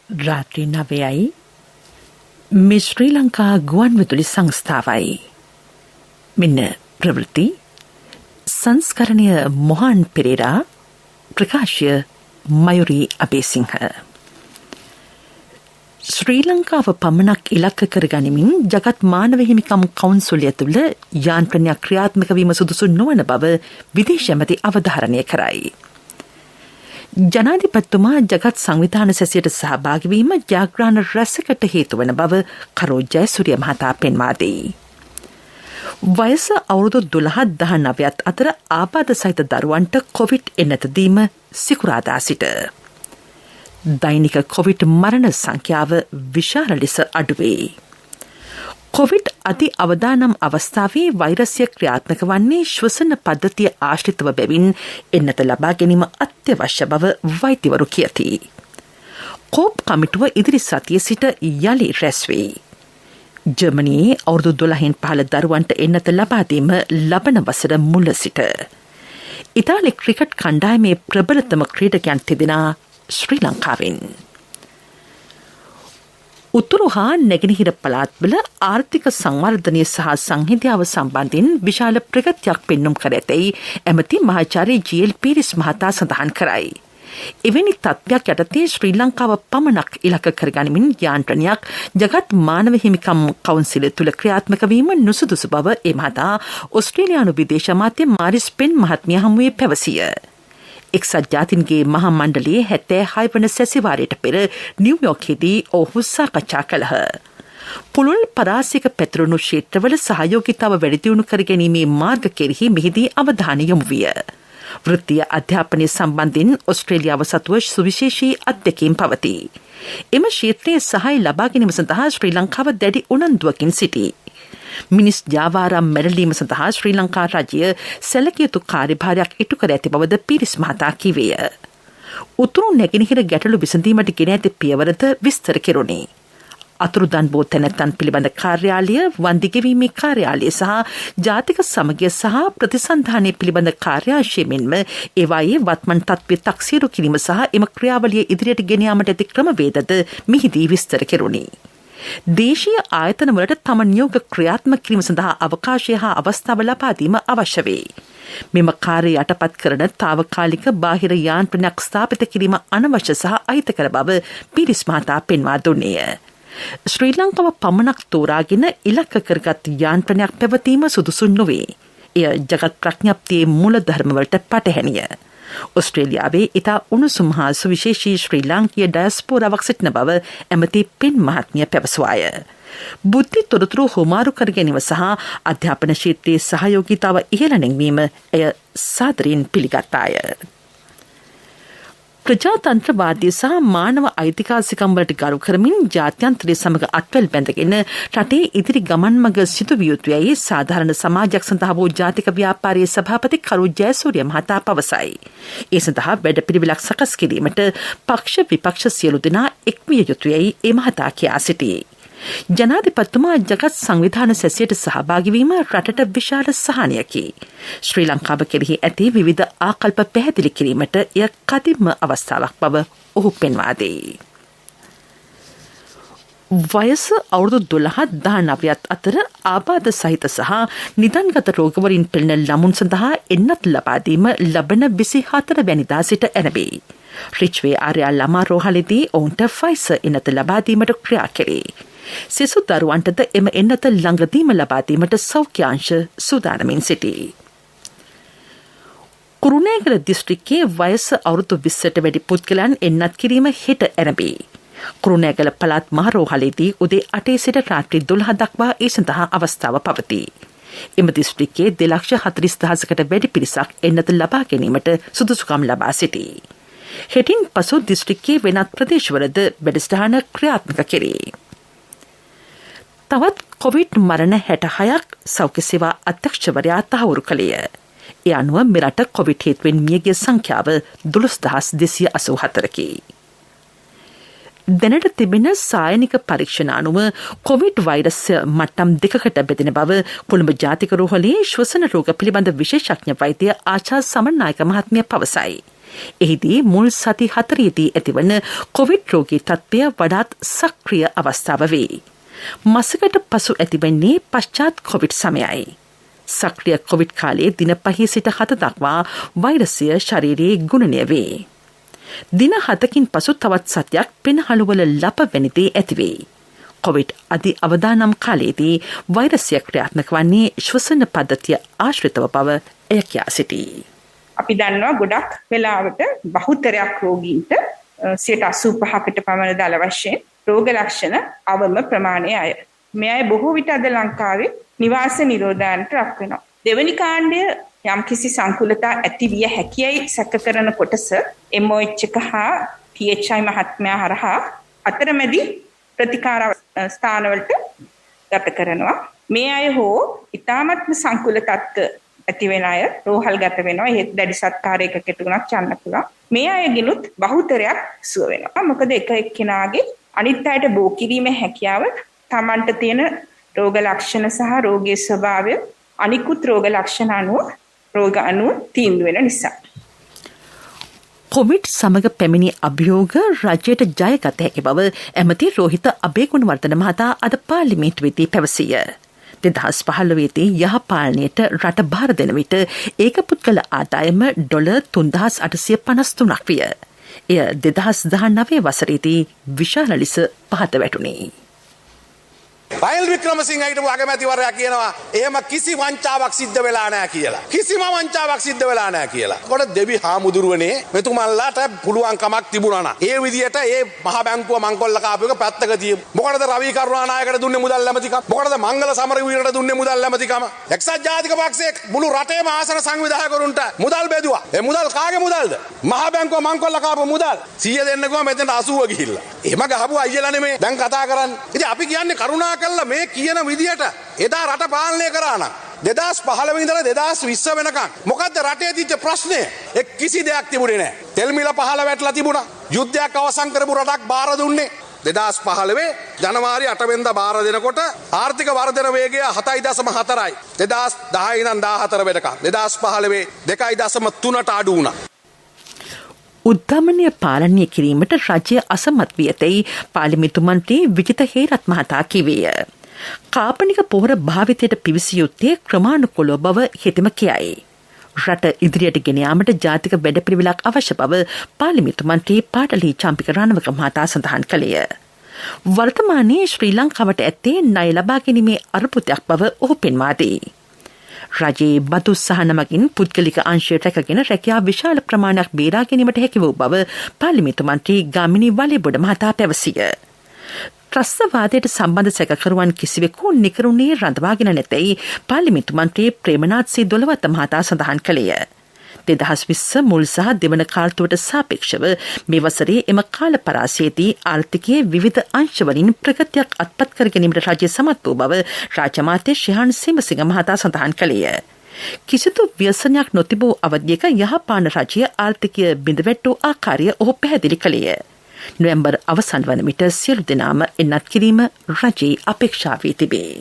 රාත්‍රී 9යි මේ ශ්‍රී ලංකා ගුවන්විදුලි සංස්ථාවයි. මෙන්න ප්‍රවෘත්ති සංස්කරණය මොහන් පෙරේරා ප්‍රකාශය මයුරී අබේසිංහ. ශ්‍රී ලංකාව පමණක් ඉලක්ක කරගනිමින් ජගත් මානව හිමිකම් කවුන්සිලය තුළ යාන්ත්‍රණයක් ක්‍රියාත්මක වීම සුදුසු නොවන බව විදේශ ඇමති අවධාරණය කරයි. ජනාධිපතිතුමා ජගත් සංවිධාන සැසියට සහභාගී වීම ජයග්‍රහණ රැසකට හේතු වන බව කරෝ ජයසූරිය මහතා පෙන්වා දෙයි. වයස අවුරුදු 12-19 අතර ආබාධ සහිත දරුවන්ට කොවිඩ් එන්නත දීම සිකුරාදා සිට. දෛනික කොවිඩ් මරණ සංඛ්‍යාව විශාල ලෙස අඩුවේ. කොවිඩ් අධි අවදානම් අවස්ථාවේ වෛරසය ක්‍රියාත්මක වන්නේ ශ්වසන පද්ධතිය ආශ්‍රිතව බැවින් එන්නත ලබා ගැනීම අත්‍යවශ්‍ය බව වෛද්‍යවරු කියති. කෝප් කමිටුව ඉදිරි සතිය සිට යළි රැස්වේ. ජර්මනියේ අවුරුදු 12න් පහළ දරුවන්ට එන්නත ලබා දීම ලබන වසර මුල සිට. ඉතාලි ක්‍රිකට් කණ්ඩායමේ ප්‍රබලතම ක්‍රීඩකයන් තිදෙනා ශ්‍රී ලංකාවෙන්. උතුරු හා නැගෙනහිර පළාත්වල ආර්ථික සංවර්ධනය සහ සංහිඳියාව සම්බන්ධයෙන් විශාල ප්‍රගතියක් පෙන්නුම් කර ඇතැයි ඇමති මහාචාර්ය ජී.එල්. පීරිස් මහතා සඳහන් කරයි. එවැනි තත්ත්වයක් යටතේ ශ්‍රී ලංකාව පමණක් ඉලක්ක කරගනිමින් යාන්ත්‍රණයක් ජගත් මානව හිමිකම් කවුන්සිලය තුළ ක්‍රියාත්මක වීම නුසුදුසු බව ඒ මහතා ඔස්ට්‍රේලියානු විදේශ අමාත්‍ය මාරිස් පෙන් මහත්මිය හමුවේ පැවසිය. එක්සත් ජාතීන්ගේ මහා මණ්ඩලයේ 76 වන සැසිවාරයට පෙර නිව්යෝර්කයේදී ඔහු සාකච්ඡා කළහ. පුළුල් පරාසික පැතිරුණු ක්ෂේත්‍රවල සහයෝගිතාව වැඩි දියුණු කර ගැනීමේ මාර්ග කෙරෙහි මෙහිදී අවධානය යොමු විය. වෘත්තීය අධ්‍යාපනය සම්බන්ධයෙන් ඔස්ට්‍රේලියාව සතුව සුවිශේෂී අත්දැකීම් පවතී. එම ක්ෂේත්‍රයේ සහාය ලබා ගැනීම සඳහා ශ්‍රී ලංකාව දැඩි උනන්දුවකින් සිටී. මිනිස් ජාවාරම් මැරලීම සඳහා ශ්‍රී ලංකා රජය සැලකිය යුතු කාර්යභාරයක් ඉටු කර ඇති බවද පීරිස් මහතා කිවේය. උතුරු නැගෙනහිර ගැටලු විසඳීමට ගෙන ඇති පියවරද විස්තර කෙරුණේ. අතුරුදන් බෝ තැනැත්තන් පිළිබඳ කාර්යාලය, වන්දිගෙවීමේ කාර්යාලය සහ ජාතික සමගිය සහ ප්‍රතිසන්ධානය පිළිබඳ කාර්යාංශය මෙන්ම ඒවායේ වත්මන් තත්ත්වය තක්සේරු කිරීම සහ එම ක්‍රියාවලිය ඉදිරියට ගෙන යාමට ඇති ක්‍රමවේදද මෙහිදී විස්තර කෙරුණේ. දේශීය ආයතනවලට තම නියෝග ක්‍රියාත්මක කිරීම සඳහා අවකාශය හා අවස්ථාව ලබා දීම අවශ්‍ය වේ. මෙම කාර්ය යටපත් කරන තාවකාලික බාහිර යාන්ත්‍රණයක් ස්ථාපිත කිරීම අනවශ්‍ය සහ අහිතකර බව පීරිස් මහතා පෙන්වා දුන්නේය. ශ්‍රී ලංකාව පමණක් තෝරාගෙන ඉලක්ක කරගත් යාන්ත්‍රණයක් පැවතීම සුදුසු නොවේ. එය ජගත් ප්‍රඥප්තියේ මූලධර්මවලට පටහැනිය. ඔස්ට්‍රේලියාවේ ඉතා උණුසුම් හා සුවිශේෂී ශ්‍රී ලාංකීය ඩයස්පෝරාවක් සිටින බව ඇමති පෙන් මහත්මිය පැවසුවාය. බුද්ධි තොරතුරු හුමාරු කර ගැනීම සහ අධ්‍යාපන ක්ෂේත්‍රයේ සහයෝගීතාව ඉහළ නැංවීම එය සාදරයෙන් පිළිගත්තාය. ප්‍රජාතන්ත්‍රවාදී සහ මානව අයිතිකාසිකම් වලට ගරු කරමින් ජාත්‍යන්තරය සමග අත්වැල් බැඳගෙන රටේ ඉදිරි ගමන් මඟ සිදු විය යුතුයයි සාධාරණ සමාජයක් සඳහා වූ ජාතික ව්‍යාපාරයේ සභාපති කරෝ ජයසූරිය මහතා පවසයි. ඒ සඳහා වැඩපිළිවෙලක් සකස් කිරීමට පක්ෂ විපක්ෂ සියලු දෙනා එක් විය යුතුයයි ඒ මහතා කියා සිටියේ. ජනාධිපතිතුමා ජගත් සංවිධාන සැසියට සහභාගී වීම රටට විශාල සහනයකි. ශ්‍රී ලංකාව කෙරෙහි ඇති විවිධ ආකල්ප පැහැදිලි කිරීමට එය කදිම අවස්ථාවක් බව ඔහු පෙන්වා දෙයි. වයස අවුරුදු 12-19 අතර ආබාධ සහිත සහ නිදන්ගත රෝගවලින් පෙළෙන ළමුන් සඳහා එන්නත් ලබා දීම ලබන 24 වැනිදා සිට ඇරඹේ. රිච්වේ ආර්යා ළමා රෝහලේදී ඔවුන්ට ෆයිසර් එන්නත ලබා දීමට ක්‍රියා කෙරේ. සිසු දරුවන්ටද එම එන්නත ළඟදීම ලබා දීමට සෞඛ්‍යාංශ සූදානමින් සිටී. කුරුණෑගල දිස්ත්‍රික්කයේ වයස අවුරුදු 20ට වැඩි පුද්ගලයන් එන්නත් කිරීම හෙට ඇරඹේ. කුරුණෑගල පළාත් මහ රෝහලේදී උදේ 8 සිට රාත්‍රී 12 දක්වා ඒ සඳහා අවස්ථාව පවතී. එම දිස්ත්‍රික්කයේ 2,40,000කට වැඩි පිරිසක් එන්නත ලබා ගැනීමට සුදුසුකම් ලබා සිටී. හෙටින් පසු දිස්ත්‍රික්කයේ වෙනත් ප්‍රදේශවලද වැඩසටහන ක්‍රියාත්මක කෙරේ. තවත් කොවිඩ් මරණ 66ක් සෞඛ්‍ය සේවා අධ්‍යක්ෂවරයා තහවුරු කළේය. ඒ අනුව මෙරට කොවිඩ් හේතුවෙන් මියගිය සංඛ්‍යාව 12,284කි. දැනට තිබෙන සායනික පරීක්ෂණ අනුව කොවිඩ් වෛරසය මට්ටම් දෙකකට බෙදෙන බව කොළඹ ජාතික රෝහලේ ශ්වසන රෝග පිළිබඳ විශේෂඥ වෛද්‍ය ආචාර්ය සමන්නායක මහත්මිය පවසයි. එහිදී මුල් සති 4දී ඇතිවන කොවිඩ් රෝගී තත්ත්වය වඩාත් සක්‍රිය අවස්ථාව වේ. මසකට පසු ඇතිවන්නේ පශ්චාත් කොවිඩ් සමයයි. සක්‍රිය කොවිඩ් කාලයේ දින 5 සිට 7 දක්වා වෛරසය ශරීරයේ ගුණනය වේ. දින 7කින් පසු තවත් සතියක් පෙනහළුවල ලප වැනිදේ ඇතිවේ. කොවිඩ් අධි අවදානම් කාලයේදී වෛරසය ක්‍රියාත්මක වන්නේ ශ්වසන පද්ධතිය ආශ්‍රිතව බව එය කියා සිටී. අපි දන්නවා ගොඩක් වෙලාවට බහුතරයක් රෝගීන්ට 85%කට පමණ දල වශයෙන් රෝග ලක්ෂණ අවම ප්‍රමාණයේ අය. මේ අය බොහෝ විට අද ලංකාවේ නිවාස නිරෝධායනට ලක් වෙනවා. දෙවැනි කාණ්ඩය යම්කිසි සංකුලතා ඇති විය හැකියයි සැක කරන කොටස MOH එක හා PHI මහත්මයා හරහා අතරමැදි ප්‍රතිකාර ස්ථානවලට ගත කරනවා. මේ අය හෝ ඉතාමත්ම සංකුල තත්ත්ව ඇති වෙන අය රෝහල් ගත වෙනවා. එහෙත් දැඩි සත්කාරයකට උනත් යන්න පුළුවන්. මේ අයගෙනුත් බහුතරයක් සුව වෙනවා. මොකද එක එක්කෙනාගේ අනිත් අයට බෝ කිරීමේ හැකියාව තමන්ට තියෙන රෝග ලක්ෂණ සහ රෝගයේ ස්වභාවය අනිකුත් රෝග ලක්ෂණ අනුව තීන්දුව වෙන නිසා. කොවිඩ් සමග පැමිණි අභියෝග රජයට ජයගත හැකි බව ඇමති රෝහිත අබේගුණවර්ධන මහතා අද පාර්ලිමේන්තුවේදී පැවසිය. 2015දී යහපාලනයට රට භාර දෙන විට ඒක පුද්ගල ආදායම $3,853ක් විය. එය 2019 වසරේදී විශාල ලෙස පහත වැටුණේ. රනිල් වික්‍රමසිංහ හිටපු අගමැතිවරයා කියනවා එහෙම කිසි වංචාවක් සිද්ධ වෙලා නැහැ කියලා. කිසිම වංචාවක් සිද්ධ වෙලා නැහැ කියලා. කොට දෙවි හාමුදුරුවනේ මෙතුමන්ලාට පුළුවන් කමක් තිබුණා නම් ඒ විදියට ඒ මහ බැංකුව මංකොල්ල කාපු එක පැත්තක තියමු. මොකටද රවි කරුණානායකට දුන්නේ මුදල් ඇමතිකම? මොකටද මංගල සමරවීරට දුන්නේ මුදල් ඇමතිකම? එක්සත් ජාතික පක්ෂයේ මුළු රටේම ආසන සංවිධායකවරුන්ට මුදල් බෙදුවා. ඒ මුදල් කාගේ මුදල්ද? මහ බැංකුව මංකොල්ල කාපු මුදල්. 100 දෙන්නකෝ මෙතන 80 ගිහිල්ලා. එහෙම ගහපු අයියලා නෙමේ දැන් කතා කරන්නේ. ඉතින් අපි කියන්නේ කරුණා කළා මේ කියන විදියට එදා රට පාලනය කරා නම් 2015 ඉඳලා 2020 වෙනකන් මොකද්ද රටේ තිබ්ච ප්‍රශ්නේ? කිසි දෙයක් තිබුණේ නැහැ. තෙල් මිල පහළ වැටලා තිබුණා. යුද්ධයක් අවසන් කරපු රටක් බාර දුන්නේ 2015 ජනවාරි 8 වෙනිදා බාර දෙනකොට ආර්ථික වර්ධන වේගය 7.4යි. 2010 ඉඳන් 14 වෙනකන් 2015 2.3ට අඩු වුණා. උද්ධමනය පාලනය කිරීමට රජය අසමත් වී ඇතැයි පාර්ලිමේන්තු මන්ත්‍රී විජිත හේරත් මහතා කිවේය. කාපනික පොහොර භාවිතයට පිවිසිය යුත්තේ ක්‍රමානුකූලව බව හෙතෙම කියයි. රට ඉදිරියට ගෙන යාමට ජාතික වැඩපිළිවෙලක් අවශ්‍ය බව පාර්ලිමේන්තු මන්ත්‍රී පාටලී චම්පික රණවක මහතා සඳහන් කළේය. වර්තමානයේ ශ්‍රී ලංකාවට ඇත්තේ ණය ලබා ගැනීමේ අර්බුදයක් බව ඔහු පෙන්වා දෙයි. රජයේ බදු සහන මගින් පුද්ගලික අංශය රැකගෙන රැකියා විශාල ප්‍රමාණයක් බේරා ගැනීමට හැකි වූ බව පාර්ලිමේන්තු මන්ත්‍රී ගාමිණී වලේබොඩ මහතා පැවසිය. ත්‍රස්තවාදයට සම්බන්ධ සැකකරුවන් කිසිවෙකු නිකරුණේ රඳවාගෙන නැතැයි පාර්ලිමේන්තු මන්ත්‍රී ප්‍රේමනාත් සී දොළවත්ත මහතා සඳහන් කළේය. 2020 මුල් සහ දෙවන කාලතුවට සාපේක්ෂව මේ වසරේ එම කාල පරාසයේදී ආර්ථිකයේ විවිධ අංශවලින් ප්‍රගතියක් අත්පත් කර ගැනීමට රජය සමත් වූ බව රාජ්‍ය අමාත්‍ය ශ්‍රීහාන් සේමසිංහ මහතා සඳහන් කළේය. කිසිදු ව්‍යසනයක් නොතිබූ අවධියක යහපාන රජය ආර්ථිකය බිඳවැට්ටූ ආකාරය ඔහු පැහැදිලි කළේය. නොවැම්බර් අවසන් වන විට සියලු දෙනාම එන්නත් කිරීම රජයේ අපේක්ෂා වී තිබේ.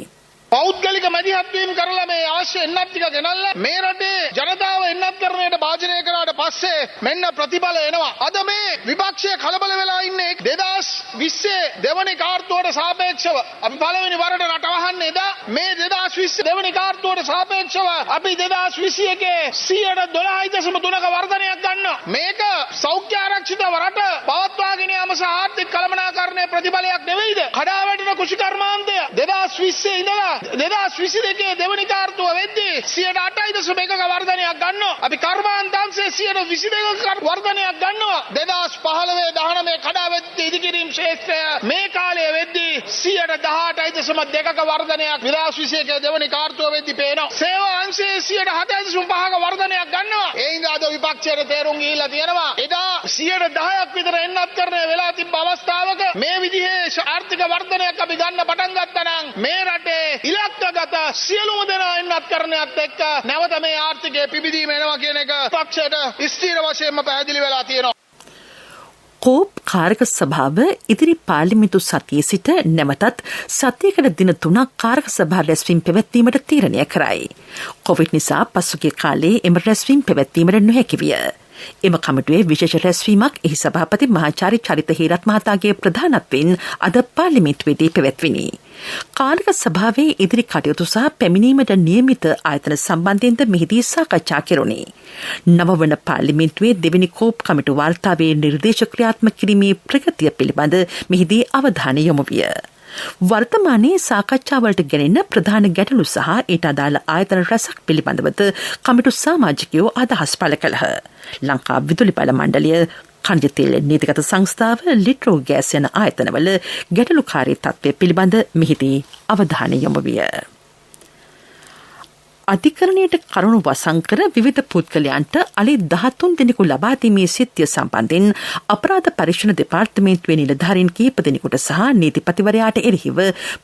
පෞද්ගලික මැදිහත්වීම් කරලා මේ අවශ්‍ය එන්නත් ටික ගෙනල්ලා මේ රටේ ජනතාව එන්නත් කරණයට භාජනය කරාට පස්සේ මෙන්න ප්‍රතිඵල එනවා. අද මේ විපක්ෂය කලබල වෙලා ඉන්නේ 2020 දෙවනි කාර්තුවට සාපේක්ෂව අපි පළවෙනි වරට රට වහන්නේ එදා මේ 2020 දෙවනි කාර්තුවට සාපේක්ෂව අපි 2021 112.3ක වර්ධනයක් ගන්නවා. මේක සෞඛ්‍ය ආරක්ෂිතව රට පවත්වාගෙන යාම සහ ආර්ථික කළමනාකරණයේ ප්‍රතිඵලයක් නෙවෙයිද? කඩාවැටෙන කෘෂිකර්මාන්තය 2020 ඉඳලා 2022 දෙවනි කාර්තුව වෙද්දී 8.1ක වර්ධනයක් ගන්නවා. අපි කර්මාන්තාංශයේ 22ක වර්ධනයක් ගන්නවා. 2015 19 කඩාවැටි ඉදිකිරීම ශේෂ්ත්‍රය මේ කාලයේ වෙද්දී 18.2ක වර්ධනයක් 2021 දෙවනි කාර්තුව වෙද්දී පේනවා. සේවා අංශයේ 7.5ක වර්ධනයක් ගන්නවා. ඒ හින්දා අද විපක්ෂයට තේරුම් ගිහිල්ලා තියෙනවා. එදා 10%ක් විතර එන්නත් කරන වෙලා තිබ්බ අවස්ථාවක මේ විදිහේ ආර්ථික වර්ධනයක් අපි ගන්න පටන් ගත්තා නම් මේ රටේ ඉලක්කගත සියලුම දෙනා එන්නත් කරණයත් එක්ක නැවත මේ ආර්ථිකයේ පිබිදීම එනවා කියන එක පක්ෂයට ස්ථීර වශයෙන්ම පැහැදිලි වෙලා තියෙනවා. කෝප් කාරක සභාව ඉදිරි පාර්ලිමේන්තු සතියේ සිට නැවතත් සතියකට දින 3ක් කාරක සභා රැස්වීම පැවැත්වීමට තීරණය කරයි. කොවිඩ් නිසා පසුගිය කාලයේ එම රැස්වීම පැවැත්වීමට නොහැකි විය. එම කමිටුවේ විශේෂ රැස්වීමක් එහි සභාපති මහාචාර්ය චරිත හේරත් මහතාගේ ප්‍රධානත්වයෙන් අද පාර්ලිමේන්තුවේදී පැවැත්විනි. කාර්මික සභාවේ ඉදිරි කටයුතු සහ පැමිණීමට නියමිත ආයතන සම්බන්ධයෙන්ද මෙහිදී සාකච්ඡා කෙරුණි. නවවන පාර්ලිමේන්තුවේ දෙවැනි කෝප් කමිටු වාර්තාවේ නිර්දේශ ක්‍රියාත්මක කිරීමේ ප්‍රගතිය පිළිබඳ මෙහිදී අවධානය යොමු විය. වර්තමානයේ සාකච්ඡාවලට ගැනෙන ප්‍රධාන ගැටලු සහ ඊට අදාළ ආයතන රැසක් පිළිබඳවද කමිටු සමාජිකයෝ අදහස් පළ කළහ. ලංකා විදුලි බල මණ්ඩලය, ඛනිජ තෙල් නීතිගත සංස්ථාව, ලිට්‍රෝ ගෑස් යන ආයතනවල ගැටලුකාරී තත්ත්වය පිළිබඳ මෙහිදී අවධානය යොමු විය. අධිකරණයට කරුණු වසන් කර විවිධ පුද්ගලයන්ට අලි 13 දෙනෙකු ලබා දීමේ සිද්ධිය සම්බන්ධයෙන් අපරාධ පරීක්ෂණ දෙපාර්තමේන්තුවේ නිලධාරීන් කීප දෙනෙකුට සහ නීතිපතිවරයාට එරෙහිව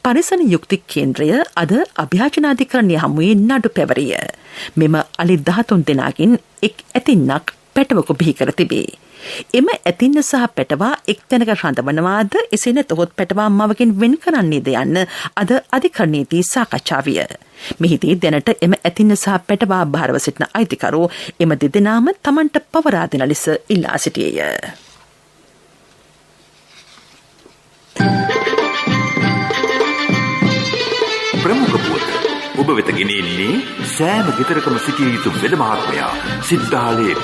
පරිසර යුක්ති කේන්ද්‍රය අද අභියාචනාධිකරණය හමුවේ නඩු පැවරිය. මෙම අලි 13 දෙනාගෙන් එක් ඇතින්නක් පැටවකු බිහි කර තිබේ. එම ඇතින්න සහ පැටවා එක් තැනක රඳවනවාද එසේ නැතහොත් පැටවා මවකින් වෙන් කරන්නේද යන්න අද අධිකරණයේදී සාකච්ඡා විය. මෙහිදී දැනට එම ඇතින්න සහ පැටවා භාරව සිටින අයිතිකරු එම දෙදෙනාම තමන්ට පවරා දෙන ලෙස ඉල්ලා සිටියේය. ප්‍රමුඛ පුවත ඔබ වෙත ගෙනෙන්නේ සෑම ගෙදරකම සිටිය යුතු වෙද මහත්මයා සිද්ධාලේප.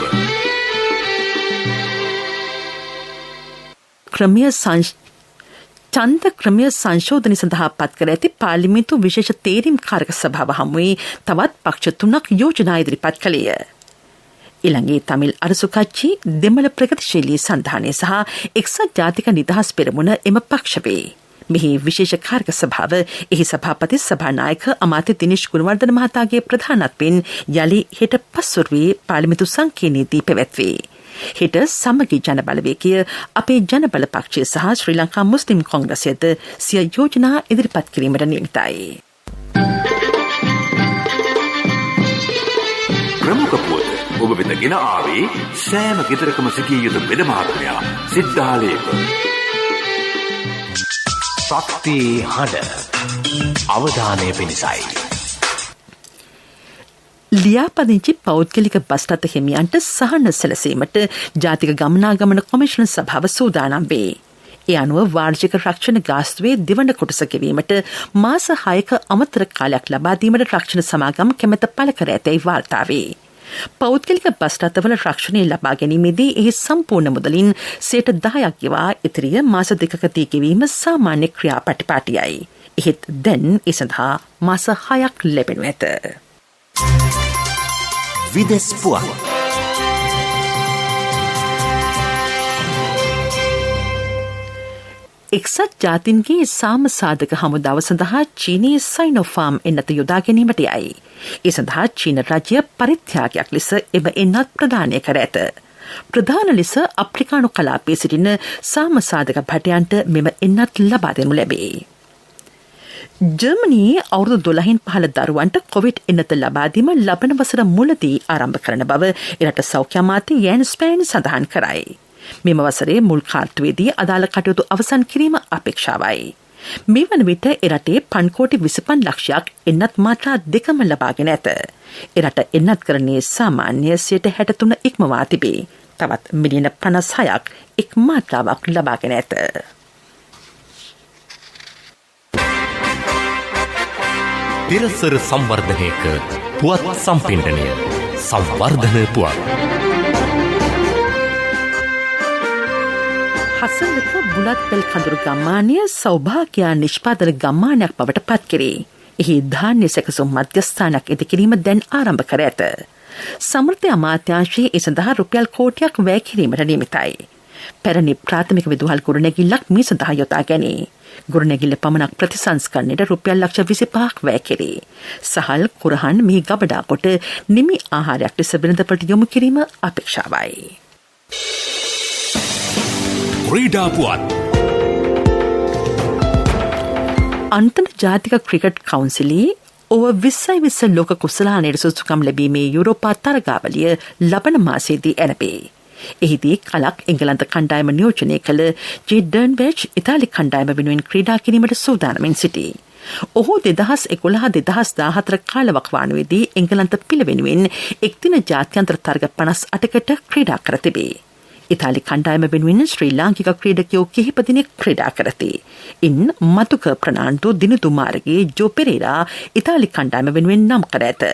ඡන්ද ක්‍රමය සංශෝධනය සඳහා පත් කර ඇති පාර්ලිමේන්තු විශේෂ තේරීම් කාරක සභාව හමුවේ තවත් පක්ෂ 3ක් යෝජනා ඉදිරිපත් කළේය. ඊළඟේ තමිල් අරසු කච්චි, දෙමළ ප්‍රගතිශීලී සන්ධානය සහ එක්සත් ජාතික නිදහස් පෙරමුණ එම පක්ෂ වේ. මෙහි විශේෂ කාරක සභාව එහි සභාපති සභානායක අමාත්‍ය දිනේෂ් ගුණවර්ධන මහතාගේ ප්‍රධානත්වයෙන් යලි හෙට පස්වරුවේ පාර්ලිමේන්තු සංකීර්ණයේදී පැවැත්වේ. හෙට සමගි ජනබලවේගය, අපේ ජනබල පක්ෂය සහ ශ්‍රී ලංකා මුස්ලිම් කොංග්‍රසයද සිය යෝජනා ඉදිරිපත් කිරීමට නියමිතයි. ප්‍රමුඛ පුවත ඔබ වෙත ගෙන ආවේ සෑම ගෙදරකම සිටිය යුතු වෙද මහත්මයා සිද්ධාලේප. ශක්ති හඬ අවධානය පිණිසයි. ලියාපදිංචි පෞද්ගලික බස් රථ හිමියන්ට සහන සැලසීමට ජාතික ගමනාගමන කොමිෂන් සභාව සූදානම් වේ. ඒ අනුව වාර්ෂික රක්ෂණ ගාස්තුවේ දෙවන කොටස ගෙවීමට මාස 6ක අමතර කාලයක් ලබා දීමට රක්ෂණ සමාගම් කැමැත්ත පළ කර ඇතැයි වාර්තා වේ. පෞද්ගලික බස් රථවල රක්ෂණය ලබා ගැනීමේදී එහි සම්පූර්ණ මුදලින් 10% ගෙවා ඉතිරිය මාස 2කදී ගෙවීම සාමාන්‍ය ක්‍රියාපටිපාටියයි. එහෙත් දැන් ඒ සඳහා මාස 6ක් ලැබෙනු ඇත. විදෙස් පුවත්. එක්සත් ජාතීන්ගේ සාමසාධක හමුදාව සඳහා චීනයේ සයිනෝෆාම් එන්නත යොදා ගැනීමට යයි. ඒ සඳහා චීන රජය පරිත්‍යාගයක් ලෙස එම එන්නත් ප්‍රදානය කර ඇත. ප්‍රධාන ලෙස අප්‍රිකානු කලාපයේ සිටින සාමසාධක භටයන්ට මෙම එන්නත් ලබා දෙනු ලැබේ. ජර්මනයේ අවුරුදු 12න් පහළ දරුවන්ට කොවිඩ් එන්නත ලබා දීම ලබන වසර මුලදී ආරම්භ කරන බව එරට සෞඛ්‍ය අමාත්‍ය යෑන්ස් ස්පෑන් සඳහන් කරයි. මෙම වසරේ මුල් කාර්තුවේදී අදාළ කටයුතු අවසන් කිරීම අපේක්ෂාවයි. මේ වන විට එරටේ 5,25 ලක්ෂයක් එන්නත් මාත්‍රා 2ම ලබාගෙන ඇත. එරට එන්නත් කරන්නේ සාමාන්‍ය 63 ඉක්මවා තිබේ. තවත් මිලියන 56ක් එක් මාත්‍රාවක් ලබාගෙන ඇත. තිරසර සංවර්ධනයක පුවත් සම්පින්ඩනය සංවර්ධන පුවත්. හසලක බුලත් පෙල් කඳුරු ගම්මානය සෞභාග්‍යයා නිෂ්පාදන ගම්මානයක් බවට පත් කෙරේ. එහි ධාන්‍ය සැකසුම් මධ්‍යස්ථානයක් ඉදිකිරීම දැන් ආරම්භ කර ඇත. සමෘද්ධි අමාත්‍යාංශයේ ඒ සඳහා රුපියල් කෝටියක් වැය කිරීමට නියමිතයි. පැරණි ප්‍රාථමික විදුහල් ගොඩනැගිල්ලක් මේ සඳහා යොදා ගැනේ. ගොඩනැගිල්ල පමණක් ප්‍රතිසංස්කරණයට රුපියල් ලක්ෂ 25ක් වැය කෙරේ. සහල් කුරහන් මෙහි ගබඩා කොට නිමි ආහාරයක් ලෙස වෙළඳපොළට යොමු කිරීම අපේක්ෂාවයි. ක්‍රීඩා පුවත්. අන්තර්ජාතික ක්‍රිකට් කවුන්සිලේ over 20 ලෝක කුසලානයට සුසුකම් ලැබීමේ යුරෝපා තරගාවලිය ලබන මාසයේදී ඇරඹේ. එහිදී කලක් එංගලන්ත කණ්ඩායම නියෝජනය කළ ජේ ඩර්න්බර්ජ් ඉතාලි කණ්ඩායම වෙනුවෙන් ක්‍රීඩා කිරීමට සූදානමින් සිටී. ඔහු 2011-2014 කාලවකවානුවේදී එංගලන්ත පිළ වෙනුවෙන් එක්දින ජාත්‍යන්තර තරග 58කට ක්‍රීඩා කර තිබේ. ඉතාලි කණ්ඩායම වෙනුවෙන් ශ්‍රී ලාංකික ක්‍රීඩකයෝ කිහිප දිනක් ක්‍රීඩා කරති. ඉන් මතුක ප්‍රනාන්දු දිනතු මාර්ගයේ ජෝ පෙරේරා ඉතාලි කණ්ඩායම වෙනුවෙන් නම් කර ඇත.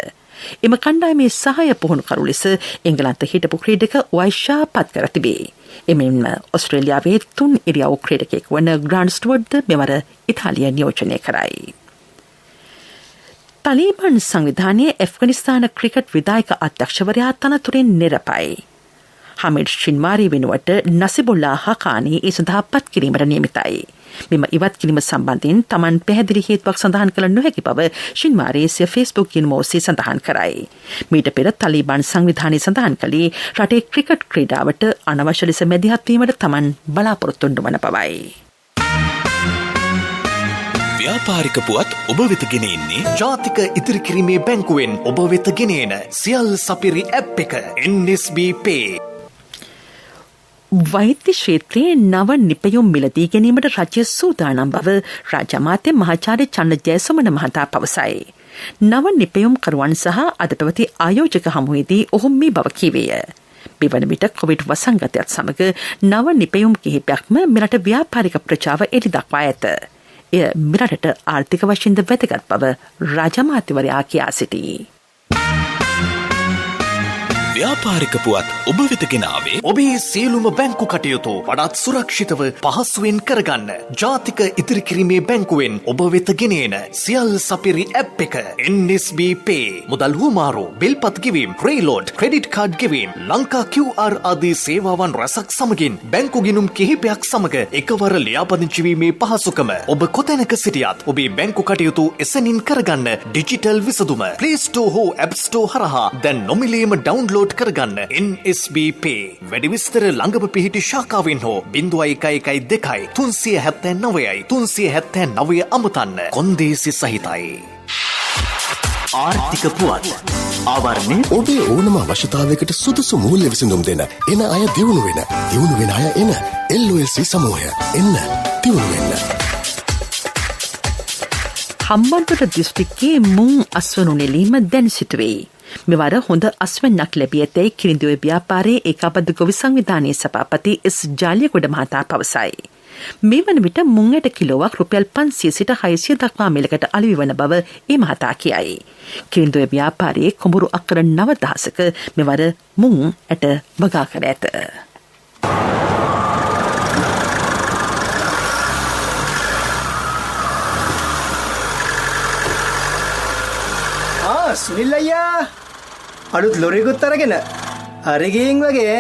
එම කණ්ඩායමේ සහාය පුහුණුකරු ලෙස එංගලන්ත හිටපු ක්‍රීඩක වයිෂා පත් කර තිබේ. එමෙන්ම ඔස්ට්‍රේලියාවේ 3 ඉරියව් ක්‍රීඩකයෙක් වන ග්‍රාන්ඩ් ස්ටුවර්ට්ද මෙවර ඉතාලිය නියෝජනය කරයි. තලීබන් සංවිධානයේ ඇෆ්ගනිස්තාන ක්‍රිකට් විධායක අධ්‍යක්ෂවරයා තනතුරෙන් නිරපයි. හමිඩ් ෂින්මාරි වෙනුවට නසිබුල්ලා හකානී ඒ සඳහා පත් කිරීමට නියමිතයි. මෙම ඉවත් කිරීම සම්බන්ධයෙන් තමන් පැහැදිලි හේතුවක් සඳහන් කළ නොහැකි බව ෂින්මාරි සිය ෆේස්බුක් ගිණුම ඔස්සේ සඳහන් කරයි. මීට පෙර තලිබාන් සංවිධානය සඳහන් කළේ රටේ ක්‍රිකට් ක්‍රීඩාවට අනවශ්‍ය ලෙස මැදිහත් වීමට තමන් බලාපොරොත්තු වන බවයි. ව්‍යාපාරික පුවත් ඔබ වෙත ගෙන එන්නේ ජාතික ඉතිරි කිරීමේ බැංකුවෙන් ඔබ වෙත ගෙන එන සියල් සපිරි ඇප් එක NSB Pay. වෛද්‍ය ක්ෂේත්‍රයේ නව නිපැයුම් මිලදී ගැනීමට රජය සූදානම් බව රාජ්‍ය අමාත්‍ය මහාචාර්ය චන්න ජයසුමන මහතා පවසයි. නව නිපැයුම් කරුවන් සහ අද පැවති ආයෝජක හමුවේදී ඔහු මේ බව කීවේය. මෙවන විට කොවිඩ් වසංගතයත් සමග නව නිපැයුම් කිහිපයක්ම මෙරට ව්‍යාපාරික ප්‍රජාව එළි දක්වා ඇත. එය මෙරටට ආර්ථික වශයෙන්ද වැදගත් බව රාජ්‍ය අමාත්‍යවරයා කියා සිටී. ව්‍යාපාරික පුවත් ඔබ වෙත ගෙනාවේ ඔබේ සියලුම බැංකු කටයුතු වඩාත් සුරක්ෂිතව පහසුවෙන් කරගන්න ජාතික ඉතිරි කිරීමේ බැංකුවෙන් ඔබ වෙත ගෙන එන සියල් සපිරි ඇප් එක NSB Pay. මුදල් හුවමාරු, බිල්පත් ගෙවීම්, ක්‍රේලෝඩ්, ක්‍රෙඩිට් කාඩ් ගෙවීම්, ලංකා QR ආදී සේවාවන් රැසක් සමගින් බැංකු ගිණුම් කිහිපයක් සමග එකවර ලියාපදිංචි වීමේ පහසුකම ඔබ කොතැනක සිටියත් ඔබේ බැංකු කටයුතු එසැනින් කරගන්න ඩිජිටල් විසඳුම Play Store හෝ App Store හරහා දැන් නොමිලේම ඩවුන්ලෝඩ් කරගන්න. NSB Pay. වැඩි විස්තර ළඟම පිහිටි ශාඛාවෙන් හෝ 0112 379 379 අමතන්න. කොන්දේසි සහිතයි. ආර්ථික පුවත් ආවරණය ඔබේ ඕනම අවශ්‍යතාවයකට සුදුසු මූල්‍ය විසඳුම් දෙන එන අය දියුණු වෙන අය එන LOLC සමූහය එන්න දියුණු වෙන්න. හම්බන්තොට දිස්ත්‍රික්කයේ මුං අස්වනු නෙලීම දැන් සිටුවේ. මෙවර හොඳ අස්වැන්නක් ලැබී ඇතැයි කිරිඳුවේ ව්‍යාපාරයේ ඒකාබද්ධ ගොවි සංවිධානයේ සභාපති S ජාලියගොඩ මහතා පවසයි. මේ වන විට මුං ඇට කිලෝවක් රුපියල් 500 සිට 600 දක්වා මිලකට අලෙවි වන බව ඒ මහතා කියයි. කිරිඳුවේ ව්‍යාපාරයේ කුඹුරු අක්කර 9000ක මෙවර මුං ඇට වගා කර ඇත. සුනිල් අයියා අලුත් ලොරියකුත් අරගෙන හරි ගියින් වගේ.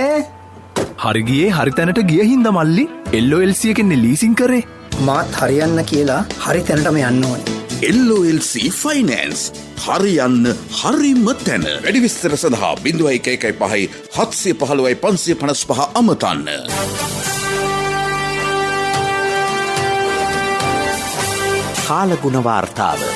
හරි ගියේ හරි තැනට ගිය හින්දා මල්ලි LOLC එකෙන් ලීසින් කරේ. මාත් හරියන්න කියලා හරි තැනටම යන්න ඕනේ. LOLC ෆයිනෑන්ස් හරියන්න හරිම තැන. වැඩි විස්තර සඳහා 0115 715 555 අමතන්න. කාලගුණ වාර්තාව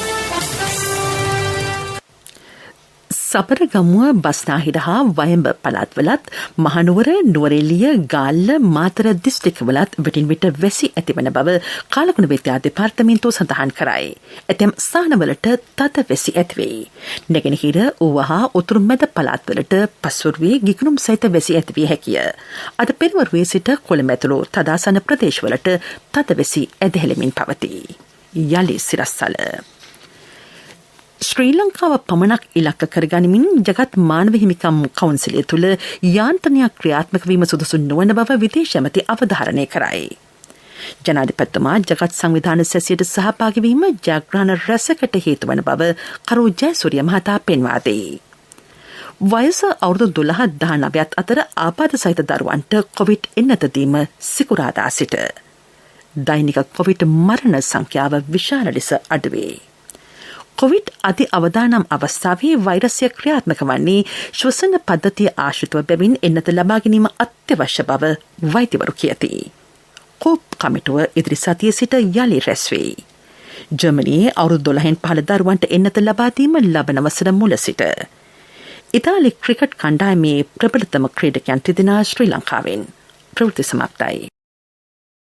සබරගමුව බස්නාහිර හා වයඹ පළාත්වලත් මහනුවර නුවරඑළිය ගාල්ල මාතර දිස්ත්‍රික්කවලත් විටින් විට වැසි ඇතිවන බව කාලගුණ විද්‍යා දෙපාර්තමේන්තුව සඳහන් කරයි. ඇතැම් ස්ථානවලට තද වැසි ඇතිවේ. නැගෙනහිර ඌව හා උතුරු මැද පළාත්වලට පස්වරුවේ ගිගුරුම් සහිත වැසි ඇතිවිය හැකිය. අද පෙරවරුවේ සිට කොළඹ ඇතුළු තදාසන ප්‍රදේශවලට තද වැසි ඇදහෙළමින් පවතී. යලි සිරස්සල ශ්‍රී ලංකාව පමණක් ඉලක්ක කරගනිමින් ජගත් මානව හිමිකම් කවුන්සිලය තුළ යාන්ත්‍රණයක් ක්‍රියාත්මක වීම සුදුසු නොවන බව විදේශ ඇමති අවධාරණය කරයි. ජනාධිපතිතුමා ජගත් සංවිධාන සැසියට සහභාගී වීම ජයග්‍රහණ රැසකට හේතු වන බව කරු ජයසූරිය මහතා පෙන්වා දෙයි. වයස අවුරුදු 12-19 අතර ආබාධ සහිත දරුවන්ට කොවිඩ් එන්නත දීම සිකුරාදා සිට. දෛනික කොවිඩ් මරණ සංඛ්‍යාව විශාල ලෙස අඩුවේ. කොවිඩ් අධි අවදානම් අවස්ථාවේ වෛරසය ක්‍රියාත්මක වන්නේ ශ්වසන පද්ධතිය ආශ්‍රිතව බැවින් එන්නත ලබා ගැනීම අත්‍යවශ්‍ය බව වෛද්‍යවරු කියති. කෝප් කමිටුව ඉදිරි සතියේ සිට යලි රැස් වෙයි. ජර්මනියේ අවුරුදු 12න් පහළ දරුවන්ට එන්නත ලබා දීම ලබන වසර මුල සිට. ඉතාලි ක්‍රිකට් කණ්ඩායමේ ප්‍රබලතම ක්‍රීඩකයන් තිදෙනා ශ්‍රී ලංකාවෙන්. ප්‍රවෘත්ති සමාප්තයි.